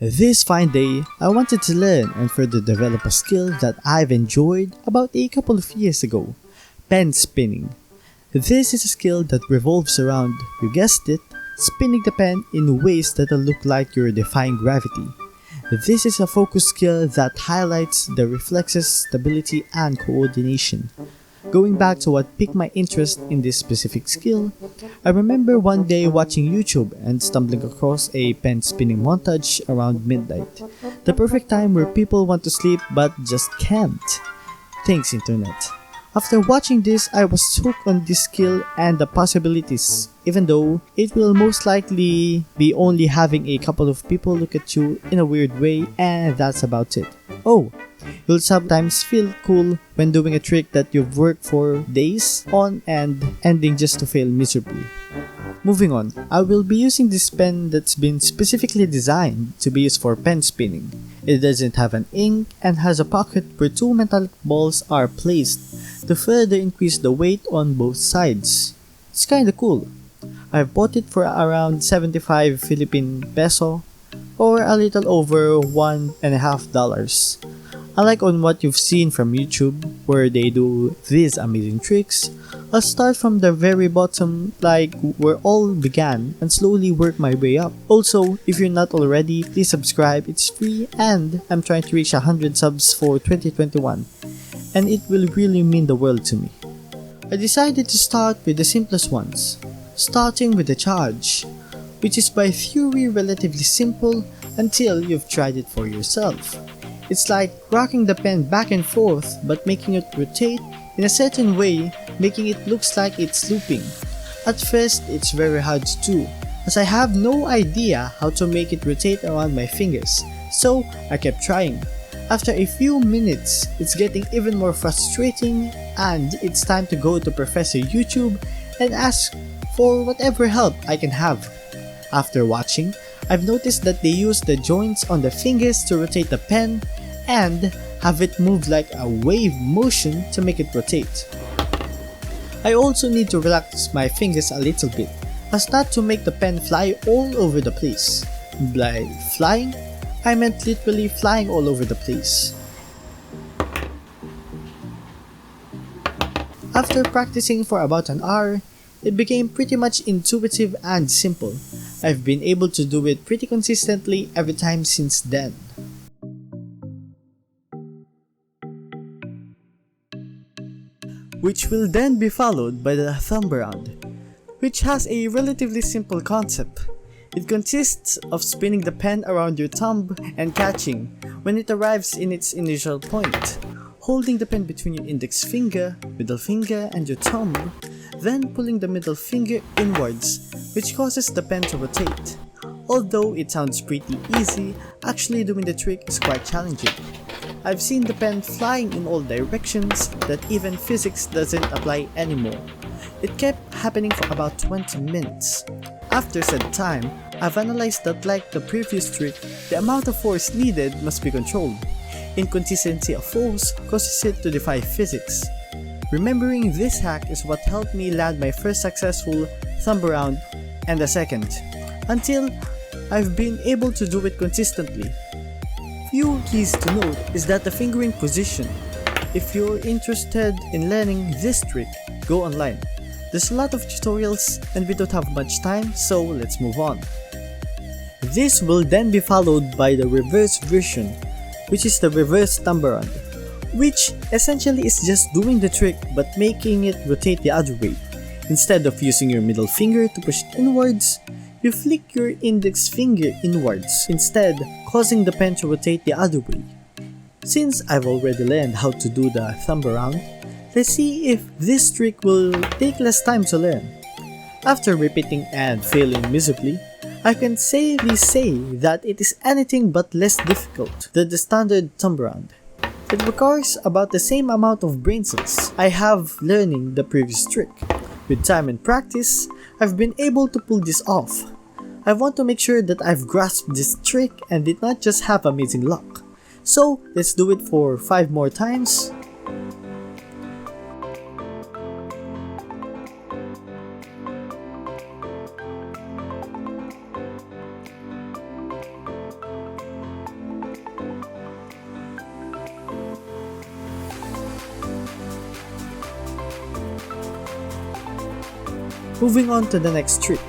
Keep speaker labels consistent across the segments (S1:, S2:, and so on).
S1: This fine day, I wanted to learn and further develop a skill that I've enjoyed about a couple of years ago, pen spinning. This is a skill that revolves around, you guessed it, spinning the pen in ways that look like you're defying gravity. This is a focus skill that highlights the reflexes, stability, and coordination. Going back to what piqued my interest in this specific skill, I remember one day watching YouTube and stumbling across a pen spinning montage around midnight. The perfect time where people want to sleep but just can't. Thanks, Internet. After watching this, I was hooked on this skill and the possibilities, even though it will most likely be only having a couple of people look at you in a weird way, and that's about it. Oh, you'll sometimes feel cool when doing a trick that you've worked for days on and ending just to fail miserably. Moving on, I will be using this pen that's been specifically designed to be used for pen spinning. It doesn't have an ink and has a pocket where two metallic balls are placed to further increase the weight on both sides. It's kinda cool. I've bought it for around 75 Philippine peso or a little over $1.50. Unlike on what you've seen from YouTube where they do these amazing tricks, I'll start from the very bottom like where all began and slowly work my way up. Also, if you're not already, please subscribe, it's free and I'm trying to reach 100 subs for 2021 and it will really mean the world to me. I decided to start with the simplest ones, starting with the charge, which is by theory relatively simple until you've tried it for yourself. It's like rocking the pen back and forth but making it rotate in a certain way, making it looks like it's looping. At first, it's very hard to do, as I have no idea how to make it rotate around my fingers, so I kept trying. After a few minutes, it's getting even more frustrating and it's time to go to Professor YouTube and ask for whatever help I can have. After watching, I've noticed that they use the joints on the fingers to rotate the pen and have it move like a wave motion to make it rotate. I also need to relax my fingers a little bit, as not to make the pen fly all over the place. By flying, I meant literally flying all over the place. After practicing for about an hour, it became pretty much intuitive and simple. I've been able to do it pretty consistently every time since then. Which will then be followed by the thumb around, which has a relatively simple concept. It consists of spinning the pen around your thumb and catching when it arrives in its initial point, holding the pen between your index finger, middle finger, and your thumb, then pulling the middle finger inwards, which causes the pen to rotate. Although it sounds pretty easy, actually doing the trick is quite challenging. I've seen the pen flying in all directions that even physics doesn't apply anymore. It kept happening for about 20 minutes. After said time, I've analyzed that like the previous trick, the amount of force needed must be controlled. Inconsistency of force causes it to defy physics. Remembering this hack is what helped me land my first successful thumb around and the second, until I've been able to do it consistently. Few keys to note is that the fingering position. If you're interested in learning this trick, go online. There's a lot of tutorials and we don't have much time, so let's move on. This will then be followed by the reverse version, which is the reverse thumb around, which essentially is just doing the trick but making it rotate the other way. Instead of using your middle finger to push it inwards, you flick your index finger inwards instead, causing the pen to rotate the other way. Since I've already learned how to do the thumb around, let's see if this trick will take less time to learn. After repeating and failing miserably, I can safely say that it is anything but less difficult than the standard thumb around. It requires about the same amount of brain cells I have learning the previous trick. With time and practice, I've been able to pull this off. I want to make sure that I've grasped this trick and did not just have amazing luck. So let's do it for 5 more times. Moving on to the next trick.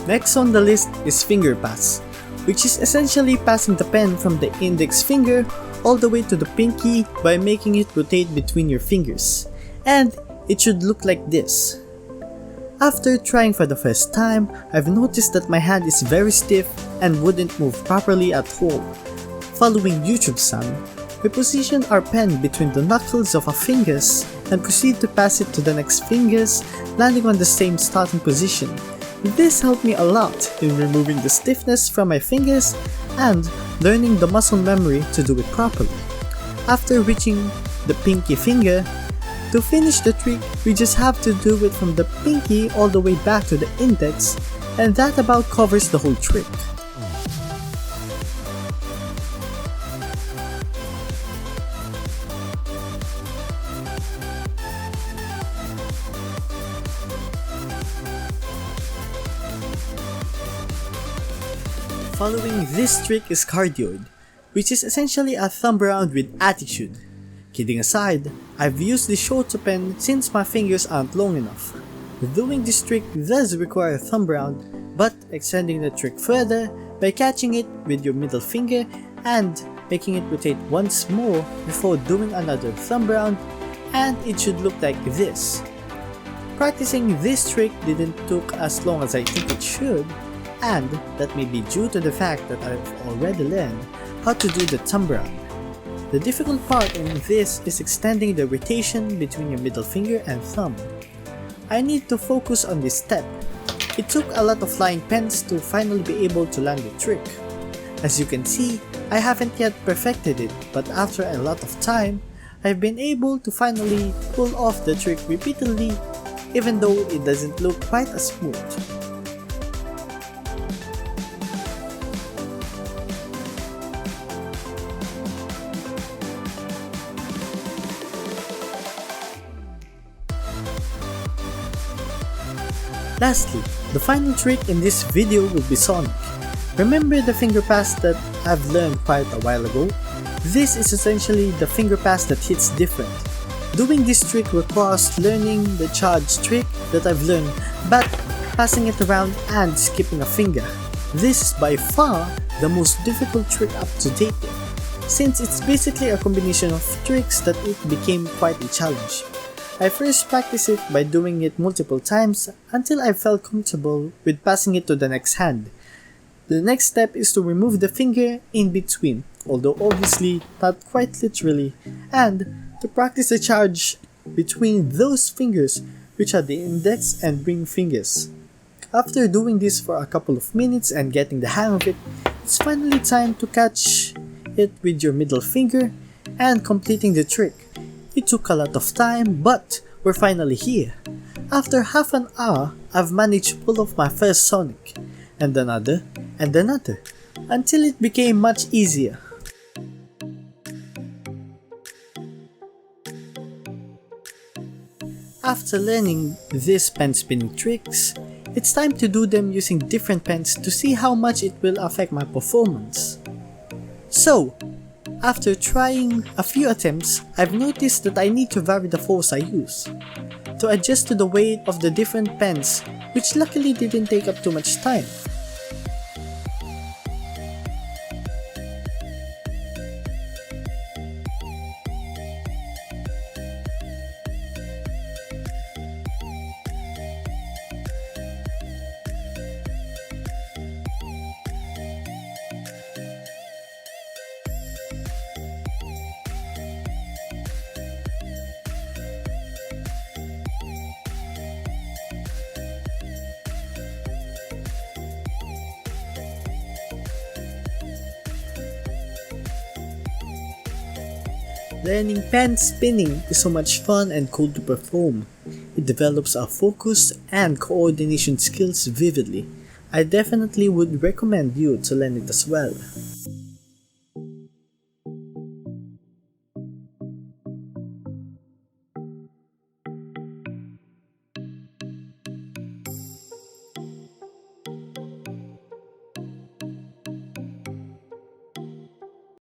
S1: Next on the list is finger pass, which is essentially passing the pen from the index finger all the way to the pinky by making it rotate between your fingers. And it should look like this. After trying for the first time, I've noticed that my hand is very stiff and wouldn't move properly at all. Following YouTube-san, we position our pen between the knuckles of our fingers and proceed to pass it to the next fingers, landing on the same starting position. This helped me a lot in removing the stiffness from my fingers and learning the muscle memory to do it properly. After reaching the pinky finger, to finish the trick, we just have to do it from the pinky all the way back to the index, and that about covers the whole trick. Following this trick is cardioid, which is essentially a thumb around with attitude. Kidding aside, I've used the shoto pen since my fingers aren't long enough. Doing this trick does require a thumb round, but extending the trick further by catching it with your middle finger and making it rotate once more before doing another thumb round, and it should look like this. Practicing this trick didn't took as long as I think it should, and that may be due to the fact that I've already learned how to do the thumb round. The difficult part in this is extending the rotation between your middle finger and thumb. I need to focus on this step. It took a lot of flying pens to finally be able to land the trick. As you can see, I haven't yet perfected it, but after a lot of time, I've been able to finally pull off the trick repeatedly, even though it doesn't look quite as smooth. Lastly, the final trick in this video will be sonic. Remember the finger pass that I've learned quite a while ago? This is essentially the finger pass that hits different. Doing this trick requires learning the charge trick that I've learned, but passing it around and skipping a finger. This is by far the most difficult trick up to date, since it's basically a combination of tricks that it became quite a challenge. I first practiced it by doing it multiple times until I felt comfortable with passing it to the next hand. The next step is to remove the finger in between, although obviously not quite literally, and to practice the charge between those fingers, which are the index and ring fingers. After doing this for a couple of minutes and getting the hang of it, it's finally time to catch it with your middle finger and completing the trick. It took a lot of time, but we're finally here. After half an hour, I've managed to pull off my first sonic, and another, until it became much easier. After learning these pen spinning tricks, it's time to do them using different pens to see how much it will affect my performance. So, after trying a few attempts, I've noticed that I need to vary the force I use to adjust to the weight of the different pens, which luckily didn't take up too much time. Learning pen spinning is so much fun and cool to perform. It develops our focus and coordination skills vividly. I definitely would recommend you to learn it as well.